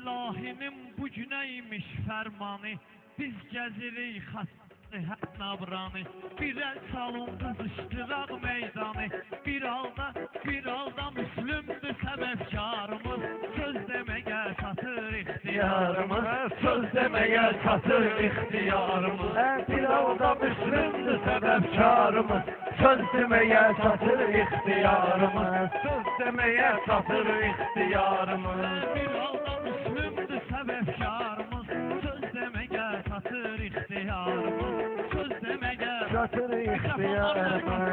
İlahinin bu güneymiş fermanı, biz gəzirik xəttı hər nabranı, bir əl salın qızışdıraq meydanı, bir halda Müslümdür səbəbkarımız, söz deməyə çatır ixtiyarımız, söz deməyə çatır ixtiyarımız. Bir halda Müslümdür səbəbkarımız, söz deməyə çatır ixtiyarımız, söz deməyə çatır ixtiyarımız. Bir halda Müslümdür səbəbkarımız, söz deməyə çatır ixtiyarımız, söz deməyə çatır ixtiyarımız.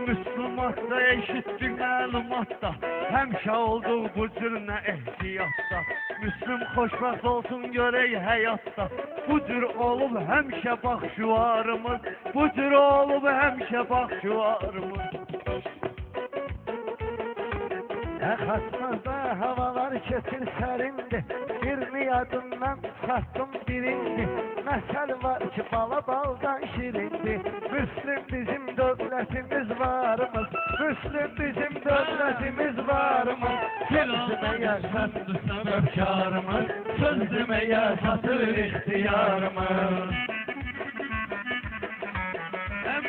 Müslümatda eşitdik məlumatda, həmişə olduq bu cür nə ehtiyatda. Müslüm xoşbəxt olsun görək həyatda, bu cür olub həmişə bax şüarımız, bu cür olub həmişə bax şüarımız. Xatmazda havalar keçir sərindi, birini yadından sattım birindi. Məsəl var ki bala baldan şirindi, Müslüm bizim dövlətimiz varımız, Müslüm bizim dövlətimiz varımız. Söz deməyə çatır səbəbkarımız, söz deməyə çatır ixtiyarımız.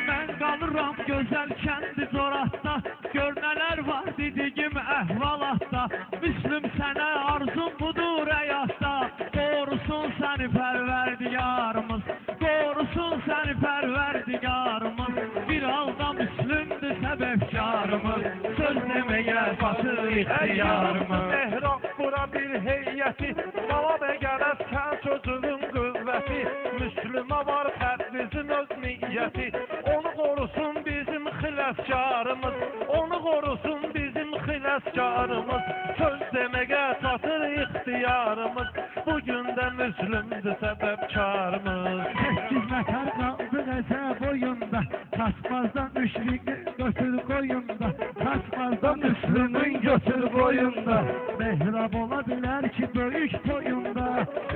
Mən qalıram gözəl kəndi zoratda, gör nələr var dediyim əhvalatda. Müslüm sənə arzum budur həyatda, qorusun səni pərverdigarımız, qorusun səni pərverdigarımız. Bir halda Müslümdür səbəbkarımız, söz deməyə çatır ixtiyarımız. Mehrab bura bir heyəti, bala bəgərəz sən çocuğun qüvvəti, Müslümə var fərdimizin öz niyyəti, onu qorusun bizim xiləskarımız, onu qorusun bizim xiləskarımız. Söz deməyə çatır ixtiyarımız, bugün də Müslümdür səbəbkarımız. Səkkiz nəfər qaldı qəzə boyunda, Xatmazdan müşriqi götür qoyunda, Xatmazdan Müslümün götür boyunda. Mehrab ola bilər ki böyük toyunda,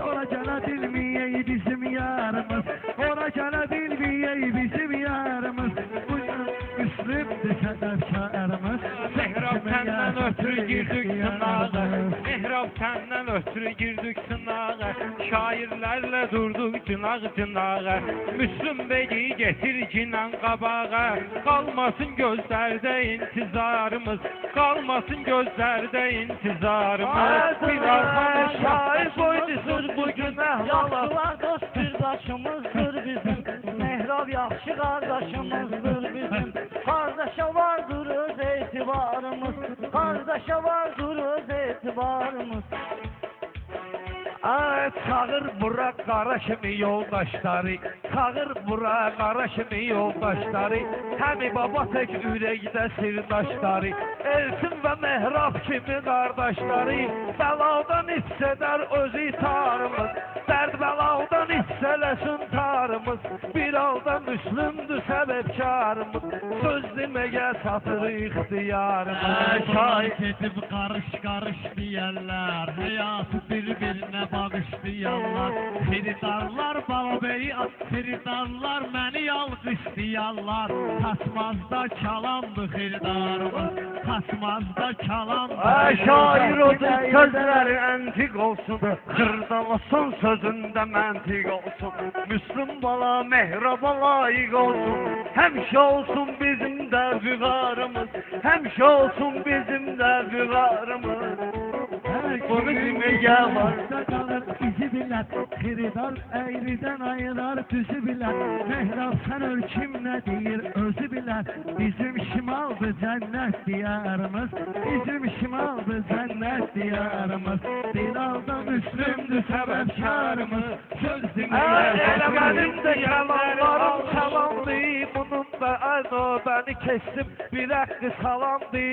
ora gələ bilməyək bizim yarımız, ora gələ bilməyək bizim yarımız. Bugün Müslümdür səbəbkarımız. Mehrab səndən ötürü girdik sınağa, Mehrab səndən ötürü girdik sınağa, şairlərlə durduq cınaq-cınağa. Müslüm bəyi getir cinan qabağa, qalmasın gözlərdə intizarımız, qalmasın gözlərdə intizarımız. Bir arxanı şair boydusun bugün əhvalat. Yaxşılar dost birdaşımızdır bizim, Mehrab yaxşı qardaşımızdır bizim. Qardaşa vardır öz etibarımız, qardaşa vardır öz etibarımız. Çağır bura qara kimi yoldaşları, çağır bura qara kimi yoldaşları, həmi baba tək ürəkdə sirdaşları, Elçin və Mehrab kimi qardaşları, bəladan hissədər öz itarımız, dərd bəladan hissələsin tarımız. Bir halda Müslümdür səbəbkarımız, söz deməyə çatır ixtiyarımız. Şahid edib qarış-qarış deyərlər, həyatı bir-birinə bağışlayanlar, xiridarlar balabeyi, xiridarlar məni alqışlayanlar. Xatmazda kalandı xiridarımız, Xatmazda kalandı. Şair odur sözləri əntiq olsun, xırdalasın sözündə məntiq olsun. Müslüm bala Mehraba layiq olsun, həmişə olsun bizim də vüqarımız, həmişə olsun bizim də vüqarımız. Bu bizim egevarda kalır izi bilər, xiridar əyridən ayırar düzü bilər. Mehrab sən ölçüm nə deyir özü bilər, bizim şimaldır cənnət diyarımız, bizim şimaldır cənnət diyarımız. Bir halda Müslümdür səbəbkarımız, söz deməyə eləmədim də yalanlarım çalandı, bunun da növbəni keçdim, bir haqqı salamdı,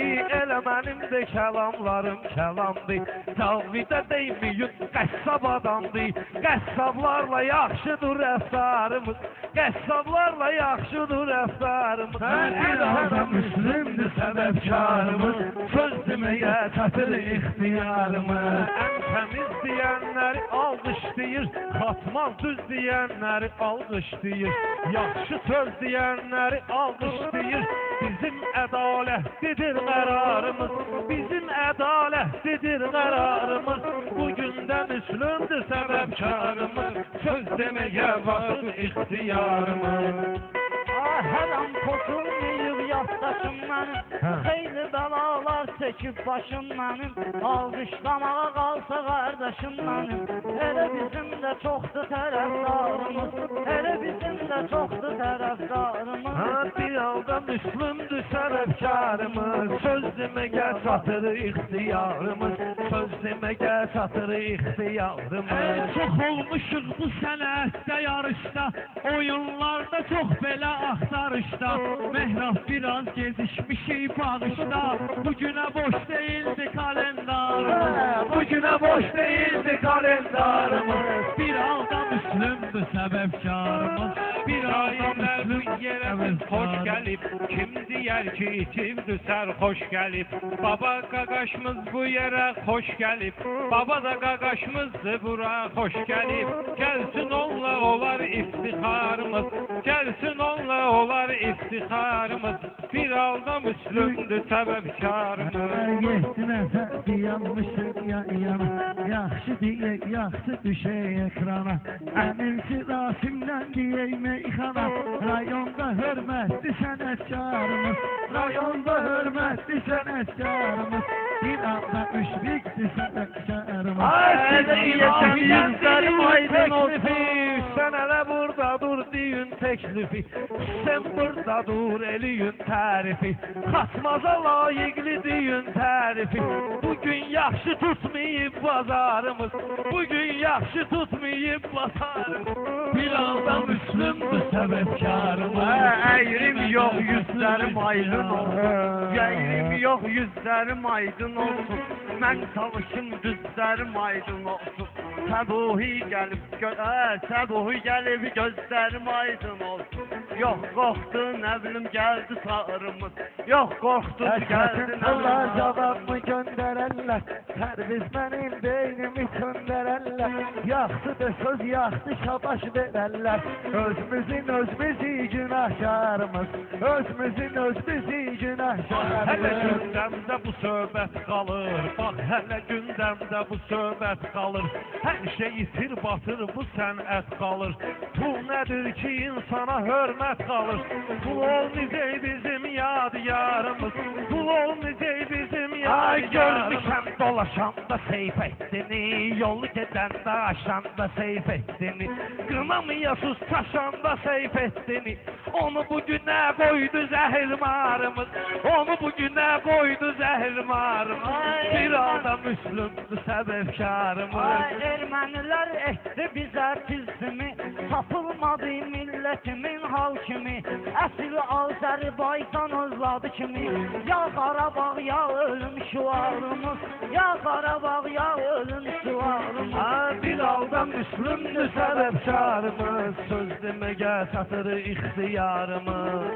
elə mənim də kəlamlarım kəlamdı. Cavidə deyməyin, qəssab adamdı, qəssablarla yaxşıdır rəftarımız, qəssablarla yaxşıdır rəftarımız. Bir halda müslümdür səbəbkarımız, söz deməyə çatır ixtiyarımız. Ən təmiz deyənləri alqışlayır, xatmaz düz deyənləri alqışlayır, yaxşı söz deyənləri alqışlayır. Bizim ədalətlidir qərarımız, bizim ədalətlidir qərarımız. Bugün də müslümdür səbəbkarımız, söz deməyə var ixtiyarımız. Hər an pozulmayıb yaddaşım mənim, xeyli bəlalar çəkib başım mənim, alqışlamağa qalsa qardaşım mənim. Elə bizim də çoxdur tərəfdarımız, elə bizim də çoxdur tərəfdarımız. Bir halda müslümdür səbəbkarımız, söz deməyə çatır ixtiyarımız, söz deməyə çatır ixtiyarımız. Çox olmuşuq bu sənətdə yarışda, oyunlarda çox belə axtarışda, Mehrab biraz gezişmişik bağışda, bugünə boş değildi kalendarımız, Bugünə boş değildi kalendarımız. bir halda müslümdür səbəbkarımız, bir halda müslüm yerimiz hoş gelip, kim diyer ki içimdi hoş gelip, baba qaqaşımız bu yere hoş gelip, baba da qaqaşımızdı bura hoş gelip, gelsin onunla olar iftixarımız, gelsin onunla olar iftixarımız, bir halda müslümdür səbəbkarımız. Yettinəsə dayanmışıq yan yana, yaxşı deyək, yaxşı düşək ekrana, əminsi Rasimlə deyək meyxana, rayonda hörmətli sənətkarımız, rayonda hörmətli sənətkarımız, bir anda müşfikdir sənətkarımız. Yüzlərim aydın olsun, sen hele burada dur düğün teklifi, sen burada dur eliyün tarifi, Xatmaza layıqlı düğün tarifi. Bugün yaxşı tutmayıb bazarımız, bugün yaxşı tutmayıb bazarımız. Bir anda müslümdür səbəbkarımız. Əyrim yox yüzlərim aydın olsun, əyrim yox yüzlərim aydın olsun, mən çalışım düzlərim aydın olsun. Səbuhi gəlib, səbuhi gəlib gözlərim aydın olsun. Yox qorxdu nə bilim gəldi sağırımız, yox qorxdu gəldi nə Allah bilim. cavabımı göndərərlər, tərviz mənim beynimi söndərərlər, yaxşıdır söz yaxşı şabaş verərlər, özümüzü günahkarımız, özümüzü günahkarımız. Hələ gündəmdə bu söhbət qalır, bax hələ gündəmdə bu söhbət qalır, hər şey itir batır bu sənət qalır. Pul nədir ki insana hörmət qalır, pul olmayacaq bizim yadigarımız, pul olmayacaq bizim yadigarımız. Görmüşəm dolaşanda seyf etdini, yolu gedəndə aşanda seyf etdini, qınamayasız taşanda seyf etdini, onu bugünə qoydu zəhirmarımız, onu bugünə qoydu zəhirmarımız. Bir anda müslümdür səbəbkarımız. Ermənilər etdi bizə tilsimi, tapılmadı milletimin hal kimi, əsl Azərbaycan özladı kimi, ya Qarabağ ya ölüm şuarımız, ya Qarabağ ya ölüm şuarımız. Bir halda müslümdür səbəbkarımız, söz deməyə çatır ixtiyarımız.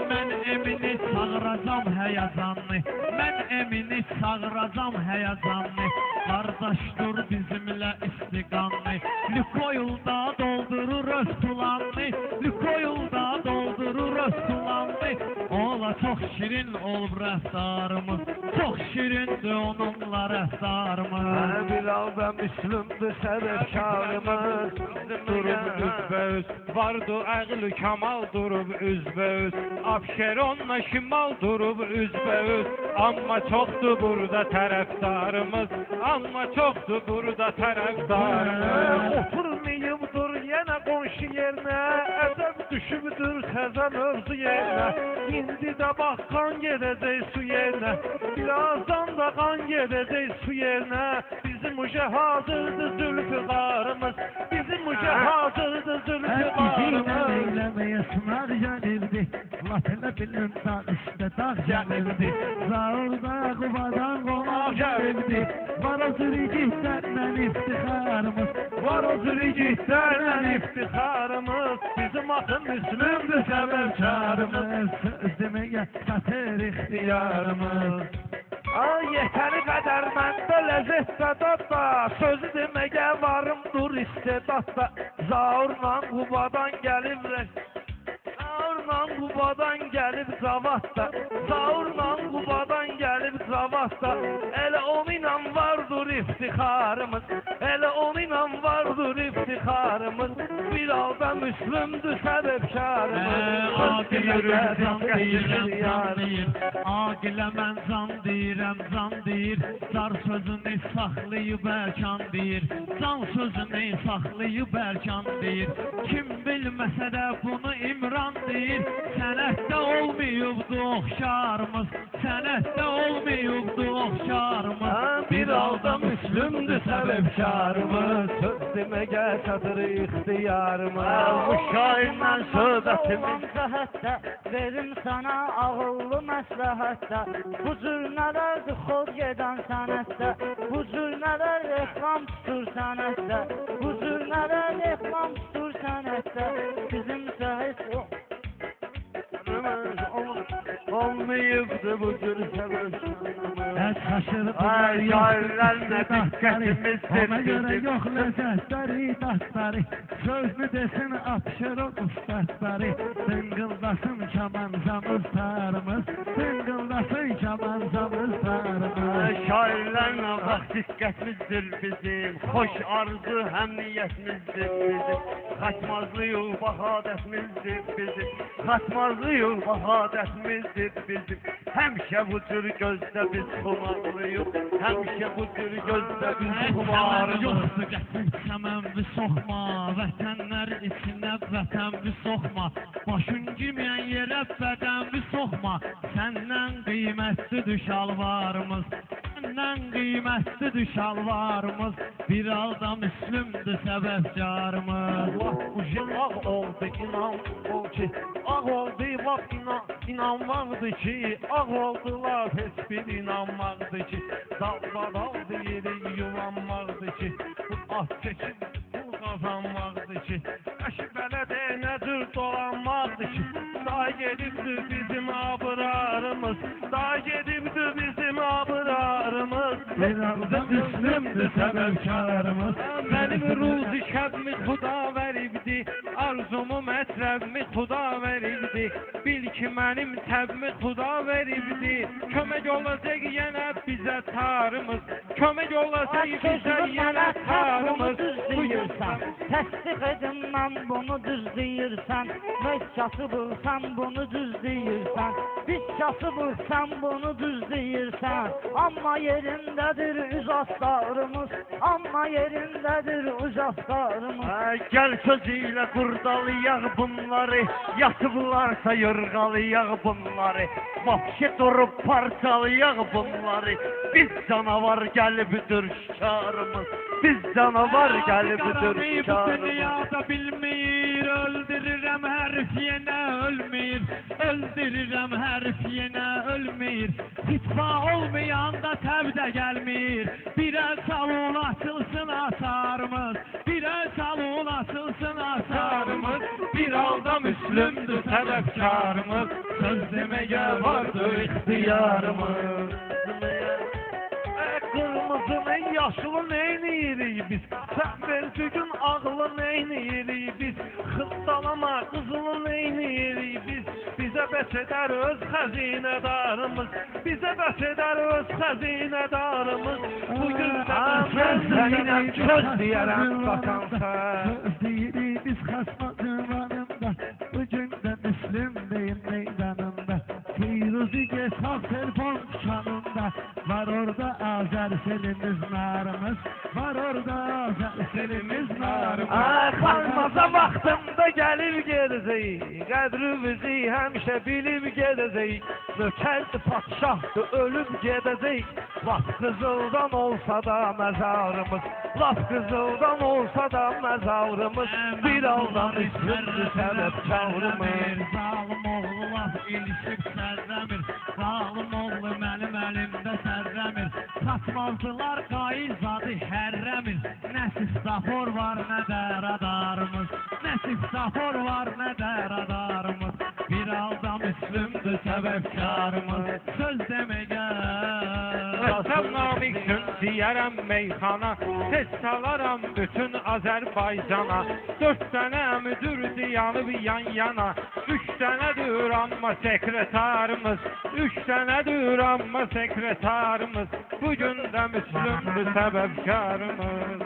Mən emini çağıracam həyəcanlı, mən emini çağıracam həyəcanlı, qardaş dur bizimlə istiqanlı, Lükoyulda doldurur öz tulanlı, Lükoyulda doldurur öz tulanlı, ola çox şirin olub rəftarımız, çox şirindir onunla rəftarımız. Bir halda müslümdür səbəbkarımız, Durub üzbəüz, vardı əql kamal durub üzbəüz, Abşeronla şimal durub üzbəüz, amma çoxdur burada tərəfdarımız, amma çoxdur burada tərəfdarımız. Oturmayıbdır yenə qonşu yerinə, ədəb düşübdür xəzən mövzu yerinə, indi də bax qan gedəcək su yerinə, birazdan da qan gedəcək su yerinə, bizim uşa hazırdır zülfüqarımız, bizim uşa hazırdır zülfüqarımız. Eyləməyə Aslar gəlirdi, laf elə bilin dağ üstə dağ gəlirdi. Zaurda Qubadan qonaq gəlirdi, var o zürgitlərlə iftixarımız. Var o zürgitlərlə iftixarımız, bizim axın Müslümdür səbəbkarımız. Söz deməyə çatır ixtiyarımız. Ay yetəri qədər məndə ləzzətdə dadda, sözü deməyə varımdır istedadda. Zaurla Qubadan gəlib Zaurla Qubadan gəlib Zavatda, Zaurla Qubadan gəlib Zavatda. Elə onunla vardır iftixarımız, elə onunla vardır iftixarımız. Bir halda Müslümdür səbəbkarımız. Aqilə mən can deyirəm, can deyir. Aqilə mən can deyirəm, can deyir. Zar sözünü saxlayıb ərkan deyir. Can sözünü saxlayıb ərkan deyir. Kim bilməsə də bunu İmran deyir. Sənətdə olmayıbdı oxşarımız, sənətdə olmayıbdı oxşarımız. Bir halda Müslümdür səbəbkarımız, söz deməyə çatır ixtiyarımız. Bu şairlə söhbətimiz Zəhətdə verim sana ağıllı məsləhətdə. Bu cür nələrdir xod gedən sənətdə, bu cür nələr reklam tutur sənətdə, bu cür nələr reklam tutur sənətdə. Bizimsə heç olmayıbdı bu cür səbəbkarımız. Ay şairlərlə diqqətimizdir Ona görə bizim. yox ləzzətləri, dadları. Sözünü desin apşır o ustadları. Dıngıldasın kamanzamız tarımız, dıngıldasın kamanzamız tarımız. Şairlərlə bax diqqətimizdir bizim, xoş arzu həmniyyətimizdir bizim. Xatmazlıyıq, bahadətimizdir bizim, xatmazlıyıq, bahadətimizdir bizim. Həmişə bu cür gözdə biz xumarlıyıq, həmişə bu cür gözdə biz xumarlıyıq. Yoxdur qətim səmənvi soxma, vətənlər içinə vətənvi soxma. Başın girməyən yerə bədənvi soxma. Səndən qiymətlidir şalvarımız, səndən qiymətlidir şalvarımız. Bir halda Müslümdür səbəbkarımız. Bu jil ağ oldu, inan ol ki, ağ oldu, laf inanmaqdır ki, ağ oldular, heç bir inanmaqdır ki, daldı yeri yuvanmaqdır ki, bu ah çəkir, pul qazanmaqdır ki, əşi bələdə nədir dolanmaqdır ki, daha gedibdir bizim abrarımız, daha gedibdir bizim abrarımız. Bir halda Müslümdür səbəbkarımız. Mənim ruzi şəbmi xuda veribdi, arzumu mətləbmi xuda veribdi. Bil ki mənim təbmi xuda veribdi, kömək olacaq yenə bizə tarımız, kömək olacaq bizə yenə tarımız. Deyirsən, təsdiq edin mən bunu düz deyirsən. Biz kasıbılsan bunu düz deyirsən. Biz kasıbılsan bunu düz deyirsən. Amma yerindədir üz astarımız, amma yerindədir üz astarımız. Gəl sözü ilə qurdalayaq bunları, yatıblarsa yırğalayaq bunları. Vapşi durub parçalayaq bunları. Biz canavar gəlibdir şikarımız, biz canavar gəlibdir Bu şikarımız. dünyada bilmir, öldürürəm hərf yenə ölmür, öldürürəm hərf yenə ölmür. Fitva olmayanda təbdə gəlmir, birə salon açılsın asarımız, birə salon açılsın asarımız. Bir halda Müslümdür səbəbkarımız, söz deməyə vardır ixtiyarımız. Qırmızını, yaşılı neyləyirik biz? Səhvəlcügün ağlı neyləyirik biz? Xıddalama, qızılı neyləyirik biz? Bizə bəs edər öz xəzinədarımız, bizə bəs edər öz xəzinədarımız. Bugün də mən səninlə söz deyərəm vatansa. Söz deyirik biz xasma divanında, bugün də Müslümdeyim meydanında. Firuzı Gesal telefon şanında, var orada Azər selimiz narımız, var orada Azər selimiz narımız. Qalmaza vaxtımda gəlib gedəcəyik, qədrimizi həmişə bilib gedəcəyik. Nökərdir, padşahdır, ölüb gedəcəyik. Laf qızıldan olsa da məzarımız, laf qızıldan olsa da məzarımız. məzarımız, bir aldan üstündür səbəbkarımız. Zalım oğlu laf ilişib sərrəmir, zalım oğlu mənim əlimdə sərrəmir. Satmazdılar qaiz adı hərrəmir, nə sistafor var nə də radarımız, nə sistafor var nə də radarımız. Bir alda Müslümdür səbəbkarımız, söz deməgə. Rəssam Namiksin deyərəm meyxana, tez salaram bütün Azərbaycana. 4 dənə müdürdür yanıb yan yana, 3 dənədir amma sekretarımız, 3 dənədir amma sekretarımız. Bugün də Müslümdür səbəbkarımız.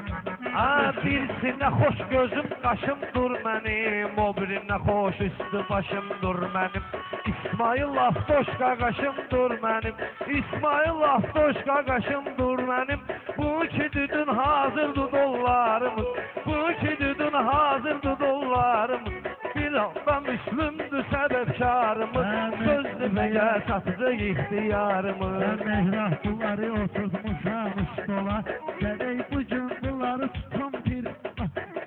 Birsinə xoş gözüm qaşımdır mənim, o birinə xoş üstü başımdır mənim. İsmail Aftoş qaqaşımdır mənim, İsmail Aftoş qaqaşımdır mənim. Bu iki düdün hazırdır dollarımız, bu iki düdün hazırdır dollarımız. Bir anda Müslümdür səbəbkarımız, söz deməyə çatacaq ixtiyarımız. Mehrahçıları oturtmuşam stola, gərək bu gün bunları tutam bir,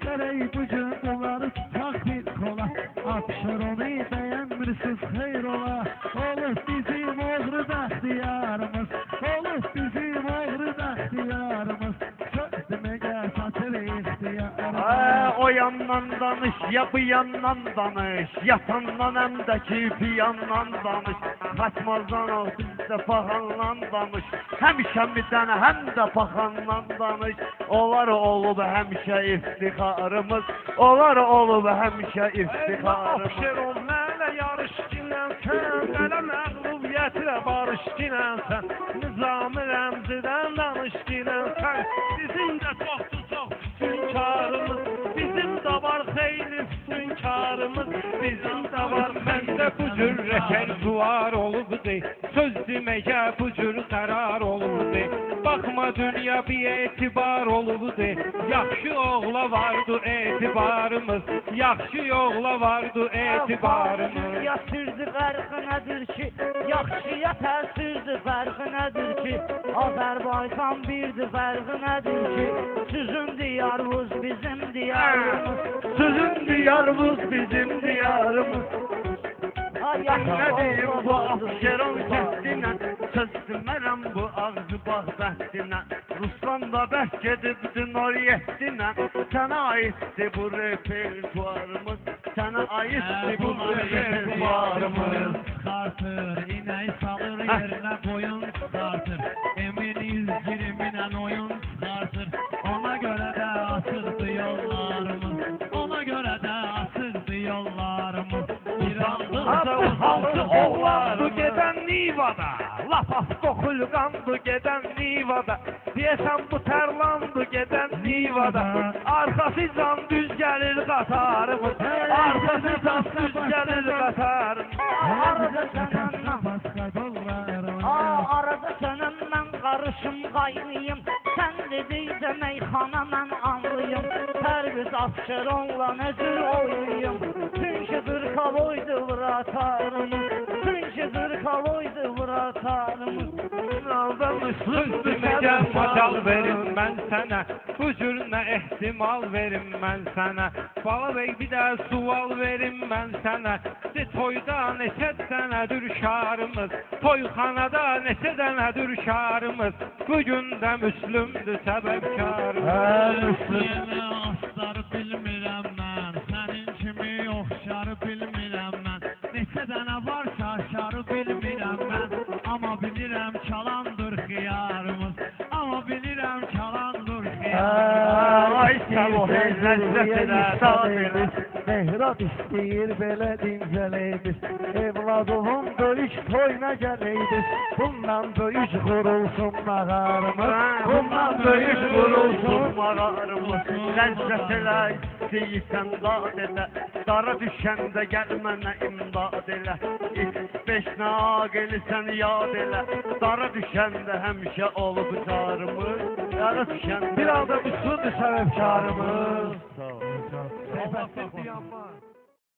gərək bu gün bunları tutaq bir kola. Atışır onu bəyənmirsiniz xeyr ola, olur bizim oğru bəxtiyarımız, olur bizim oğru bəxtiyarımız. Söz deməyə çatır ixtiyarımız. O yandan danış, ya bu yandan danış, yatandan həm də ki bir yandan danış. Kaçmazdan o bizdə paxandan danış, həmişə bir dənə həm də paxandan danış. Onlar olub həmişə iftixarımız, onlar olub həmişə iftixarımız. Abşeron mənlə yarış dinlənsən, qələ məğlubiyyətinə barış dinlənsən, Nizami Rəmzidən danış dinlənsən. Bizim də çoxdur çox üstünkarımız, bizim də var xeyli üstünkarımız, bizim də var məndə bu cür repertuar olubdu, söz deməyə bu cür qərar olubdu. Baxma dünya bir etibar olubdu, yaxşı oğla vardı etibarımız, yaxşı oğla vardı etibarımız. Ya sürdü fərqi nədir ki, yaxşıya təsirdir fərqi nədir ki, Azərbaycan birdir fərqi nədir ki, sizin diyarımız bizim diyarımız, Sizin diyarımız bizim diyarımız. Nə deyim bu Abşeron kəstinə, söz demərəm bu ağzı bağ bəxtinə. Ruslan da bəhs gedibdi Noriyettinə, sənə aiddir bu repertuarımız, sənə aiddir bu repertuarımız. Çıxartır, inək salır yerinə boyun çıxartır, emin 120 oyun çıxartır, ona görə də açıqdır yollarımız, ona görə də açıqdır yollarımız. Halsı oğlandı gedən Nivada, laf avtoxulqandı gedən Nivada, deyəsən bu tərlandı gedən Nivada, arxası can düz gəlir qatarımız, arxası can düz gəlir qatarımız. Arada sənin mən qarışım qaynıyım, sən dedikcə meyxana mən anlıyım, hər biz Abşeronla necür oynayım, çünki qırxaloydu vıratarımız, çünki qırxaloydu vıratarımız. Söz deməyə macal verim mən sənə, bu cür nə ehtimal verim mən sənə. Bala bəy bir də sual verim mən sənə, de toyda neçə dənədir şarımız, toyxanada neçə dənədir şarımız, bugün də Müslümdür səbəbkarımız. Yeni asları bilmirəm mən, sənin kimi oxşarı bilmirəm mən, neçə dənə var şarşarı bilmirəm mən, amma bilirəm çalandır xiyarımız, amma bilirəm çalandır xiyarımız. Ay səloh ləzzətinə sabilə, Mehrab istəyir belə dincələydir, evladımın böyük toyuna gələydir, bundan böyük qurulsun mağarımız, bundan böyük vurulsun mağarımız. Ləzzətinə istəyirsən dad elə, dara düşəndə gəl mənə imdad elə. İlk 5 naqilisən yad elə, dara düşəndə həmişə olub carımız, dara düşəndə bir anda Müslümdür səbəbkarımız. Sağ ol. Səbəbsiz dayanmaz.